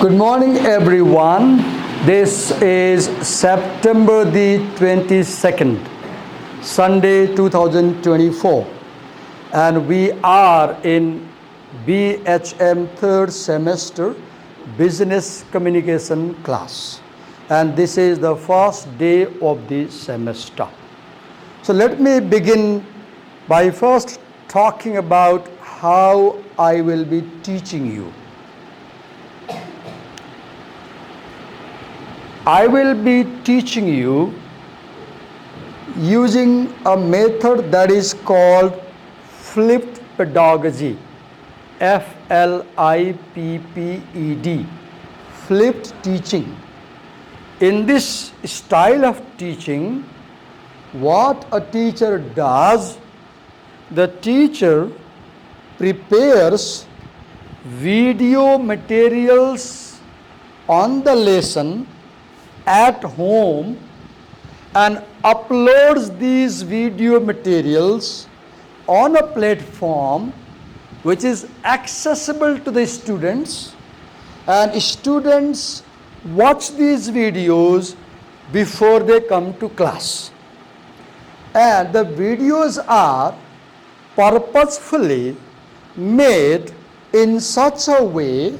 Good morning, everyone. This is September the 22nd, Sunday 2024, and we are in BHM third semester business communication class, and this is the first day of the semester. So let me begin by first talking about how I will be teaching you. I will be teaching you using a method that is called flipped pedagogy, F-L-I-P-P-E-D, flipped teaching. In this style of teaching, what a teacher does, the teacher prepares video materials on the lesson at home and uploads these video materials on a platform which is accessible to the students, and students watch these videos before they come to class. And the videos are purposefully made in such a way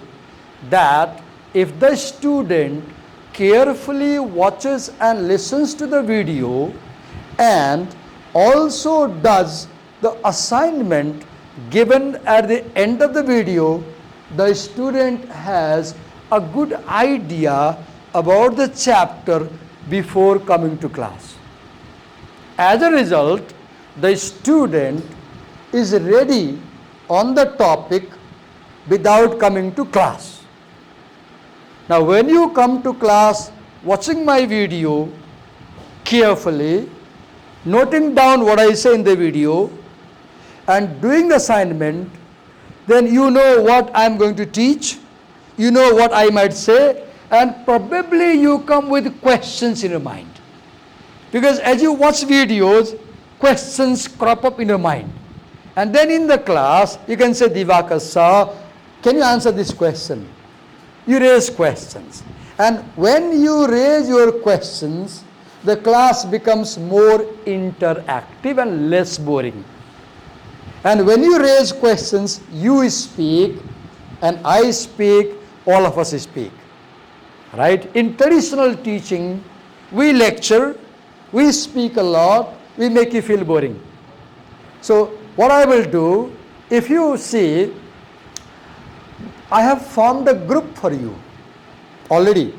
that if the student carefully watches and listens to the video and also does the assignment given at the end of the video, the student has a good idea about the chapter before coming to class. As a result, the student is ready on the topic without coming to class. Now, when you come to class watching my video carefully, noting down what I say in the video and doing the assignment, then you know what I am going to teach, you know what I might say, and probably you come with questions in your mind. Because as you watch videos, questions crop up in your mind. And then in the class, you can say, Divakar sir, can you answer this question? You raise questions. And when you raise your questions, the class becomes more interactive and less boring. And when you raise questions, you speak, and I speak, all of us speak. Right? In traditional teaching, we lecture, we speak a lot, we make you feel boring. So what I will do, if you see, I have formed a group for you already.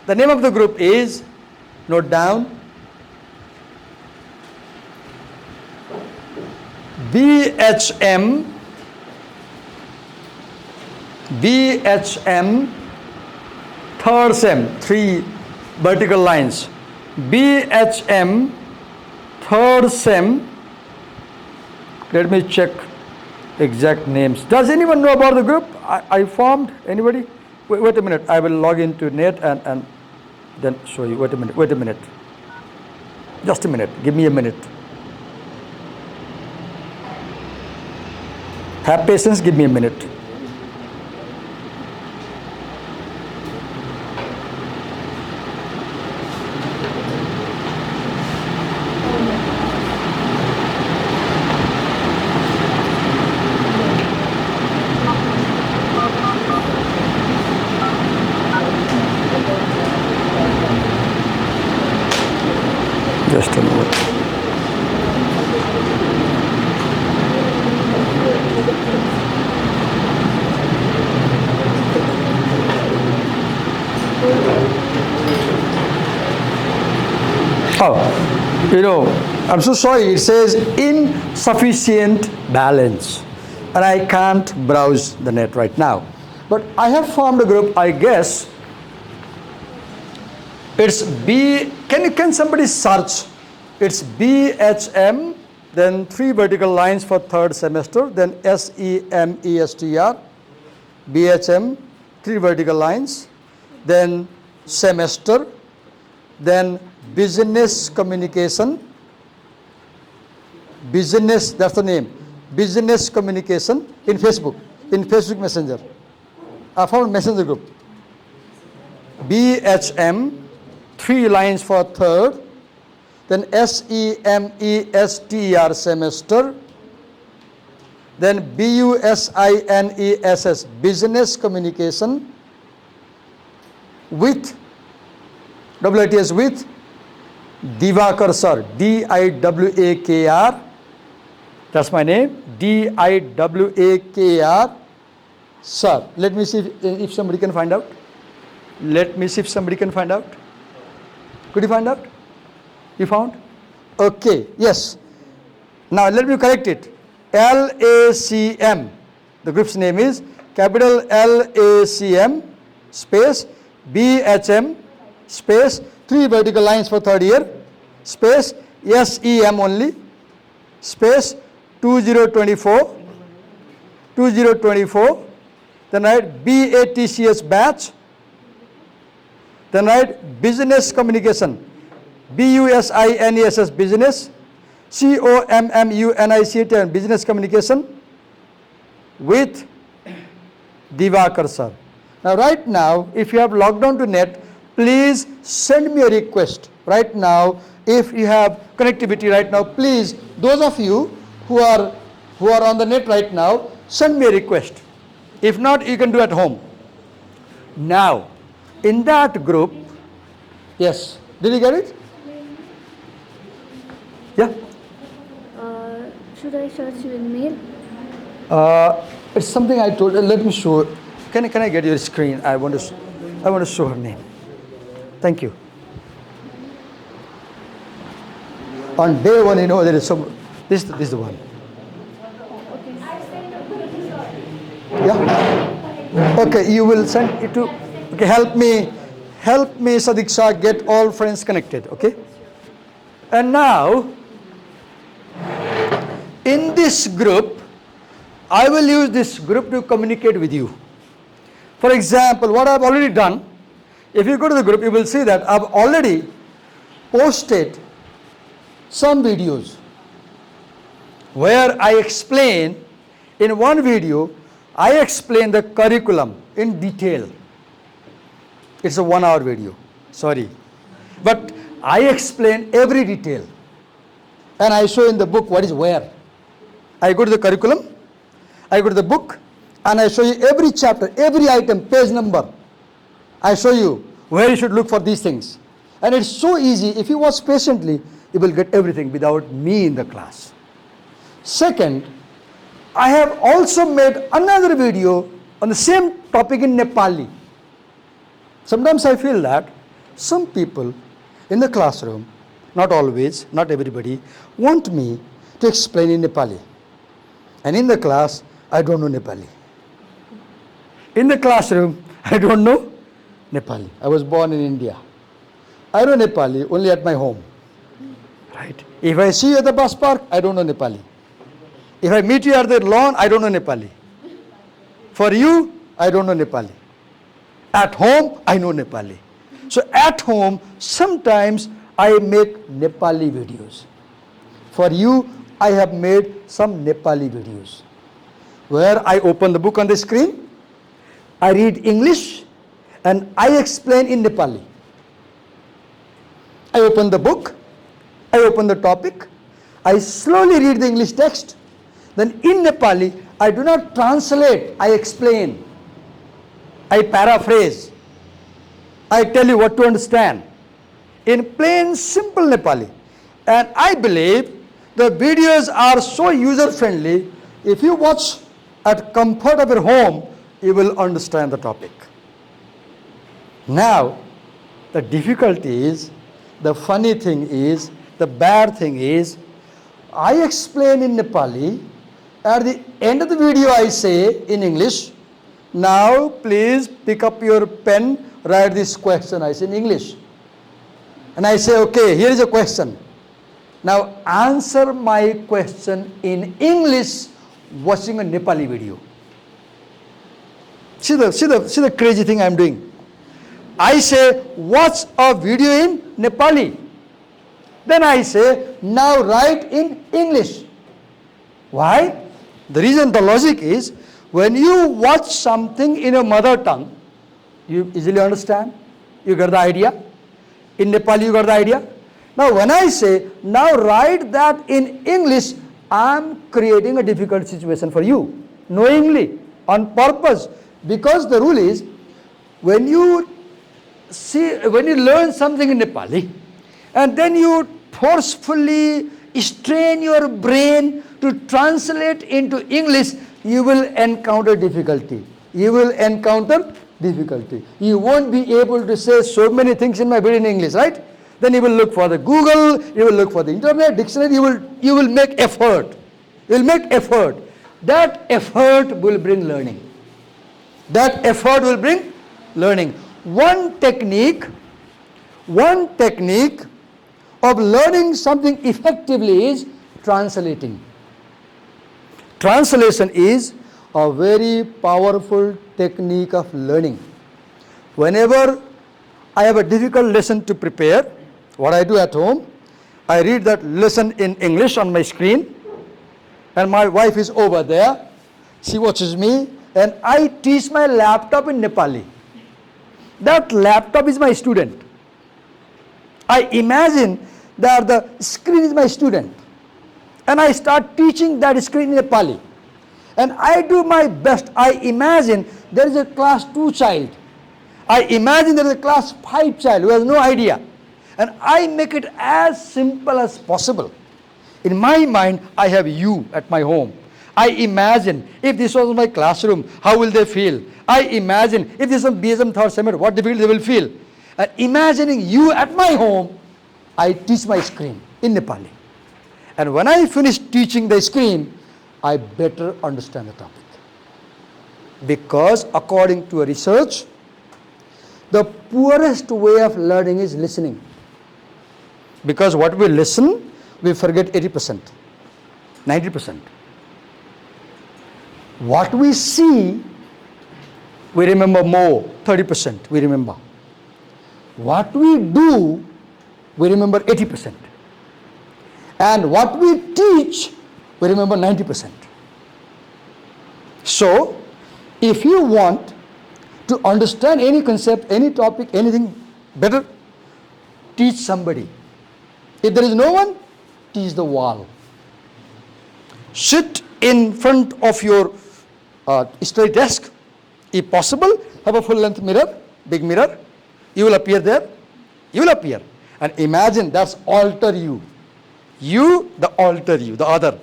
The name of the group is, note down, BHM third sem, 3 vertical lines. BHM third sem. Let me check exact names. Does anyone know about the group I formed? Anybody? Wait a minute. I will log into net and then show you. Wait a minute. Just a minute. Give me a minute. Have patience. Give me a minute. Just a moment. I'm so sorry, it says insufficient balance, and I can't browse the net right now. But I have formed a group, I guess. It's can somebody search? It's BHM, then 3 vertical lines for third semester, then SEMESTR, BHM, 3 vertical lines, then semester, then business communication, business, that's the name, business communication in Facebook Messenger. I found messenger group. BHM, 3 lines for third, then SEMESTER, semester, then BUSINESS, business communication, with WITS, with Divakar sir, DIWAKR, that's my name, DIWAKR sir. Let me see if somebody can find out. Let me see if somebody can find out. Could you find out? You found? Okay, yes. Now let me correct it. LACM, the group's name is capital LACM space BHM space 3 vertical lines for third year space SEM only space 2024, then write BATCS batch, then write business communication, BUSINESS business, COMMUNICT business communication with Divakar sir. Now right now, if you have logged on to net, please send me a request. Right now, if you have connectivity right now, please, those of you who are on the net right now, send me a request. If not, you can do at home. Now, in that group, yes, did you get it? Yeah? Should I search you in mail? It's something I told. Let me show. Can I get your screen? I want to show her name. Thank you. On day one, there is some. This is the one. Yeah. Okay, you will send it to. Okay, help me, Sadiksha, get all friends connected. Okay. And now, in this group, I will use this group to communicate with you. For example, what I've already done, if you go to the group, you will see that I've already posted some videos where I explain, in one video, I explain the curriculum in detail. It's a 1 hour video, sorry. But I explain every detail. And I show in the book what is where. I go to the curriculum, I go to the book, and I show you every chapter, every item, page number. I show you where you should look for these things. And it's so easy. If you watch patiently, you will get everything without me in the class. Second, I have also made another video on the same topic in Nepali. Sometimes I feel that some people in the classroom, not always, not everybody, want me to explain in Nepali. And in the class, I don't know Nepali. In the classroom, I don't know Nepali. I was born in India. I know Nepali only at my home. Right? If I see you at the bus park, I don't know Nepali. If I meet you at the lawn, I don't know Nepali. For you, I don't know Nepali. At home, I know Nepali. So at home, sometimes I make Nepali videos. For you, I have made some Nepali videos where I open the book on the screen, I read English, and I explain in Nepali. I open the book, I open the topic, I slowly read the English text, then in Nepali, I do not translate, I explain, I paraphrase, I tell you what to understand in plain, simple Nepali. And I believe the videos are so user-friendly, if you watch at comfort of your home, you will understand the topic. Now, the difficulty is, the funny thing is, the bad thing is, I explain in Nepali, at the end of the video I say in English, now please pick up your pen, write this question, I say in English. And I say, okay, here is a question. Now answer my question in English watching a Nepali video. See the crazy thing I am doing. I say, watch a video in Nepali. Then I say, now write in English. Why? The reason, the logic is, when you watch something in your mother tongue, you easily understand. You got the idea? In Nepali, you got the idea? Now, when I say, now write that in English, I'm creating a difficult situation for you, knowingly, on purpose. Because the rule is, when you learn something in Nepali, and then you forcefully strain your brain to translate into English, you will encounter difficulty. You will encounter difficulty. You won't be able to say so many things in my brain in English, right? Then you will look for the Google, you will look for the internet, dictionary, you will make effort. You will make effort. That effort will bring learning. That effort will bring learning. One technique of learning something effectively is translating. Translation is a very powerful technique of learning. Whenever I have a difficult lesson to prepare, what I do at home, I read that lesson in English on my screen, and my wife is over there. She watches me, and I teach my laptop in Nepali. That laptop is my student. I imagine that the screen is my student, and I start teaching that screen in Nepali. And I do my best. I imagine there is a class 2 child. I imagine there is a class 5 child who has no idea. And I make it as simple as possible. In my mind, I have you at my home. I imagine if this was my classroom, how will they feel? I imagine if this is a BHM third semester, what difficulty they will feel. And imagining you at my home, I teach my screen in Nepali. And when I finish teaching the screen, I better understand the topic. Because according to a research, the poorest way of learning is listening. Because what we listen, we forget 80%, 90%. What we see, we remember more, 30% we remember. What we do, we remember 80%. And what we teach, we remember 90%. So, if you want to understand any concept, any topic, anything better, teach somebody. If there is no one, teach the wall. Sit in front of your study desk. If possible, have a full-length mirror, big mirror. You will appear there. You will appear. And imagine that's alter you. You, the alter you, the other.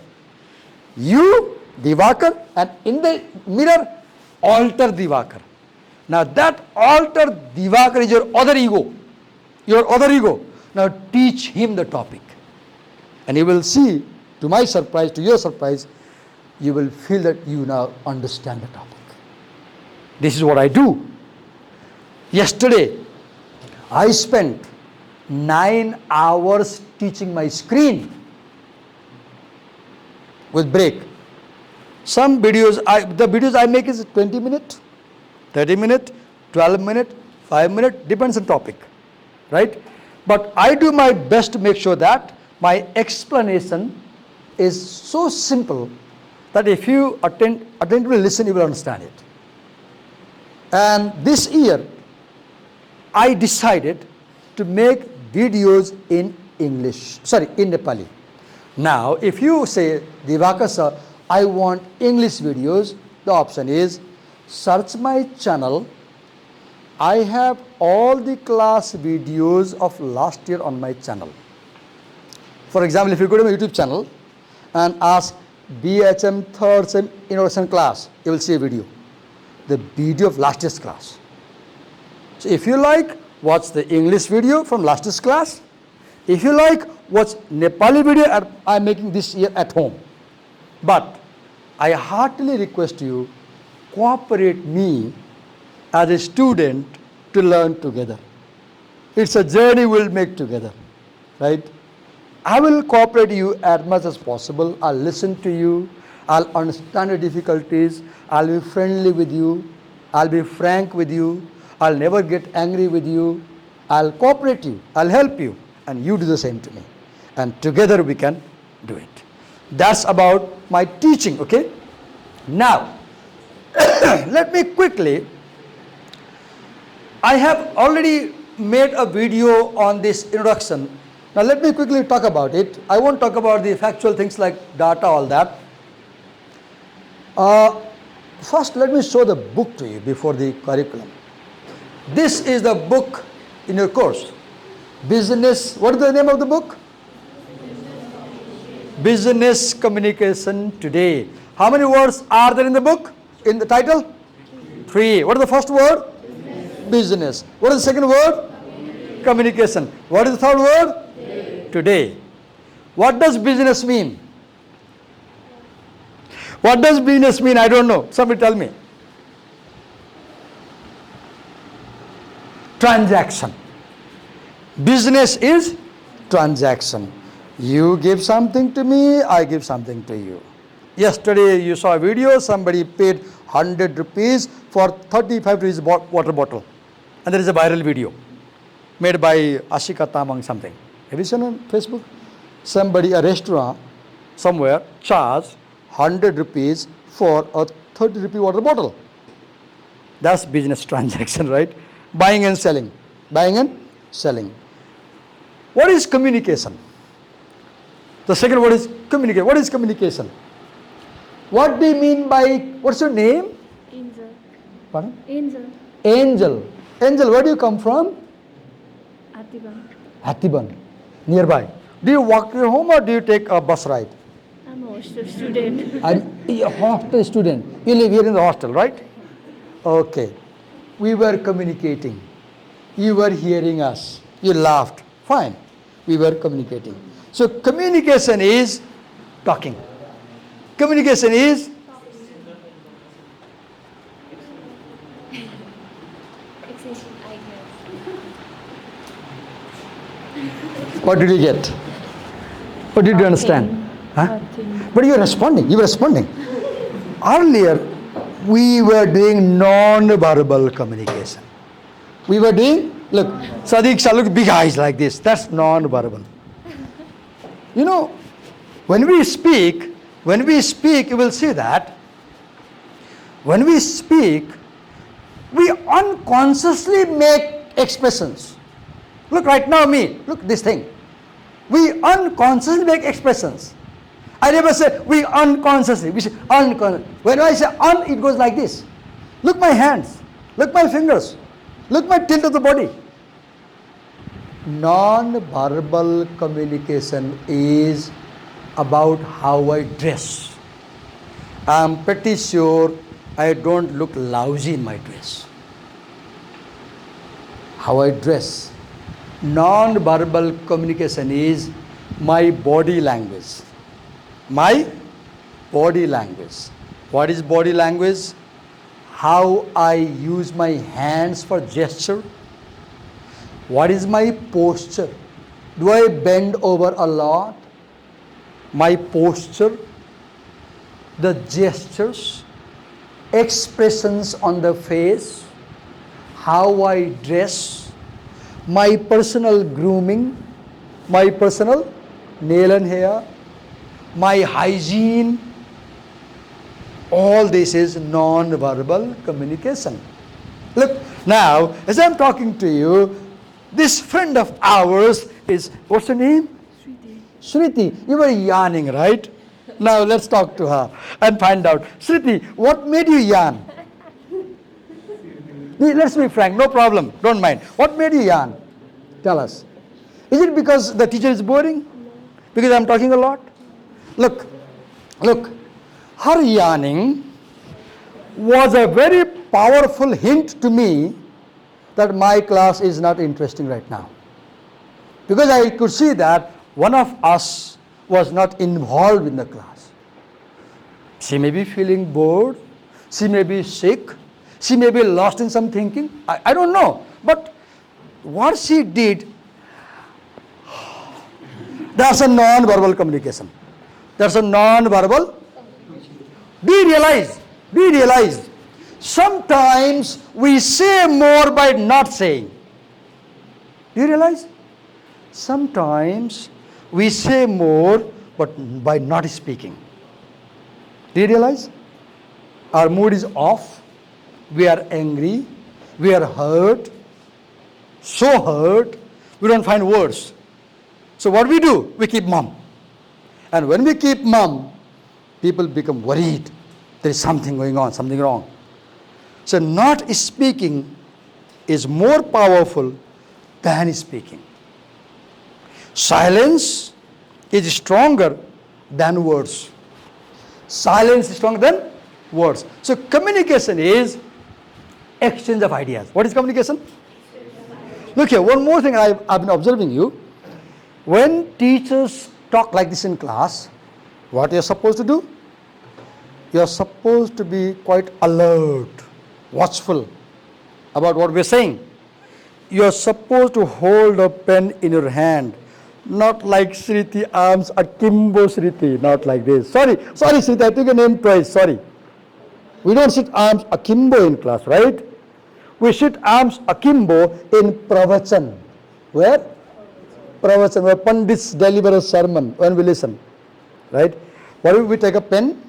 You, Divakar, and in the mirror, alter Divakar. Now that alter Divakar is your other ego. Your other ego. Now teach him the topic. And you will see, to my surprise, to your surprise, you will feel that you now understand the topic. This is what I do. Yesterday, I spent 9 hours teaching my screen with break. Some videos, the videos I make is 20 minutes, 30 minutes, 12 minutes, 5 minutes, depends on topic, right? But I do my best to make sure that my explanation is so simple that if you attentively listen, you will understand it. And this year, I decided to make videos in English, in Nepali. Now, if you say, Divakar sir, I want English videos, the option is, search my channel. I have all the class videos of last year on my channel. For example, if you go to my YouTube channel and ask BHM third sem introduction class, you will see a video. The video of last year's class. So if you like, watch the English video from last year's class. If you like, watch Nepali video I am making this year at home. But I heartily request you, cooperate me as a student to learn together. It's a journey we'll make together, right? I will cooperate you as much as possible. I'll listen to you. I'll understand your difficulties. I'll be friendly with you. I'll be frank with you. I'll never get angry with you. I'll cooperate you. I'll help you. And you do the same to me. And together we can do it. That's about my teaching, okay? Now, let me quickly, I have already made a video on this introduction. Now let me quickly talk about it. I won't talk about the factual things like data, all that. First, let me show the book to you before the curriculum. This is the book in your course. Business, what is the name of the book? Business Communication Today. How many words are there in the book, in the title? 3. What is the first word? Business. What is the second word? Communication. What is the third word? Today. What does business mean? What does business mean? I don't know. Somebody tell me. Transaction. Business is transaction. You give something to me, I give something to you. Yesterday you saw a video, somebody paid 100 rupees for 35 rupees water bottle. And there is a viral video made by Ashika Tamang something. Have you seen on Facebook? Somebody, a restaurant somewhere, charged 100 rupees for a 30 rupee water bottle. That's business transaction, right? Buying and selling. Buying and selling. What is communication? The second word is communicate. What is communication? What do you mean by, what's your name? Angel. Pardon? Angel. Angel. Angel, where do you come from? Atiban. Hattiban, nearby. Do you walk to your home or do you take a bus ride? I'm a hostel student. I'm a hostel student. You live here in the hostel, right? Okay. We were communicating. You were hearing us. You laughed. Fine. We were communicating. So communication is talking. Communication is Exciting, I guess. what did you get? What did you understand? Huh? Nothing. But you were responding. You were responding. Earlier, we were doing non-verbal communication. We were doing, look, Sadiq look, big eyes like this. That's non-verbal. You know, when we speak, you will see that when we speak, we unconsciously make expressions. Look right now, me, look this thing. We unconsciously make expressions. I never say we unconsciously, we say unconsciously. When I say un, it goes like this. Look my hands, look my fingers, look my tilt of the body. Non-verbal communication is about how I dress. I'm pretty sure I don't look lousy in my dress. How I dress. Non-verbal communication is my body language. My body language. What is body language? How I use my hands for gesture. What is my posture? Do I bend over a lot? My posture, the gestures, expressions on the face, how I dress, my personal grooming, my personal nail and hair, my hygiene, all this is non-verbal communication. Look, now, as I'm talking to you, this friend of ours is, what's her name? Shriti. You were yarning, right? Now let's talk to her and find out. Shriti, what made you yarn? Let's be frank, no problem, don't mind. What made you yarn? Tell us. Is it because the teacher is boring? Because I'm talking a lot? Look, her yarning was a very powerful hint to me that my class is not interesting right now. Because I could see that one of us was not involved in the class. She may be feeling bored, she may be sick, she may be lost in some thinking. I don't know. But what she did, that's a non-verbal communication. That's a non-verbal. Do you realize? Sometimes we say more by not saying. Do you realize? Sometimes we say more but by not speaking. Do you realize? Our mood is off, we are angry, we are hurt, so hurt, we don't find words. So what we do? We keep mum. And when we keep mum, people become worried. There is something going on, something wrong. So not speaking is more powerful than speaking. Silence is stronger than words. Silence is stronger than words. So communication is exchange of ideas. What is communication? Look here, one more thing I've been observing you. When teachers talk like this in class, what you're supposed to do? You're supposed to be quite alert, watchful about what we're saying. You're supposed to hold a pen in your hand, not like Sriti arms akimbo Sriti, not like this. Sorry Sriti, I took your name twice, sorry. We don't sit arms akimbo in class, right? We sit arms akimbo in pravachan. Where? Pravachan, where Pandits deliver a sermon when we listen, right? What if we take a pen,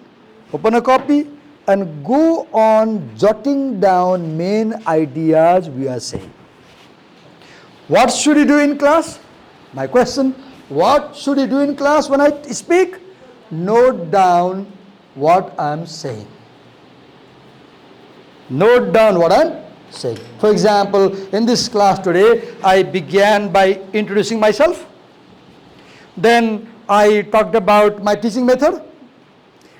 open a copy, and go on jotting down main ideas we are saying. What should you do in class? My question, what should you do in class when I speak? Note down what I am saying. Note down what I am saying. For example, in this class today, I began by introducing myself. Then I talked about my teaching method.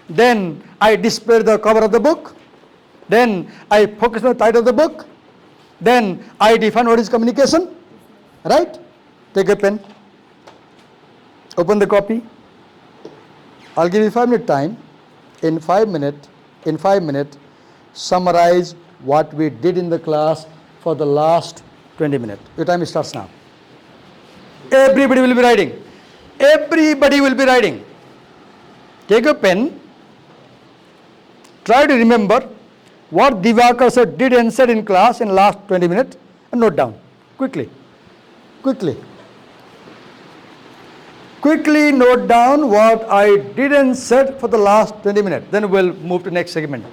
Then I displayed the cover of the book. Then I focused on the title of the book. Then I defined what is communication. Right? Take a pen. Open the copy. I'll give you 5 minute time. In 5 minutes, summarize what we did in the class for the last 20 minutes. Your time starts now. Everybody will be writing. Everybody will be writing. Take a pen. Try to remember what Divakar sir did and said in class in last 20 minutes and note down. Quickly. Quickly note down what I did and said for the last 20 minutes. Then we'll move to next segment.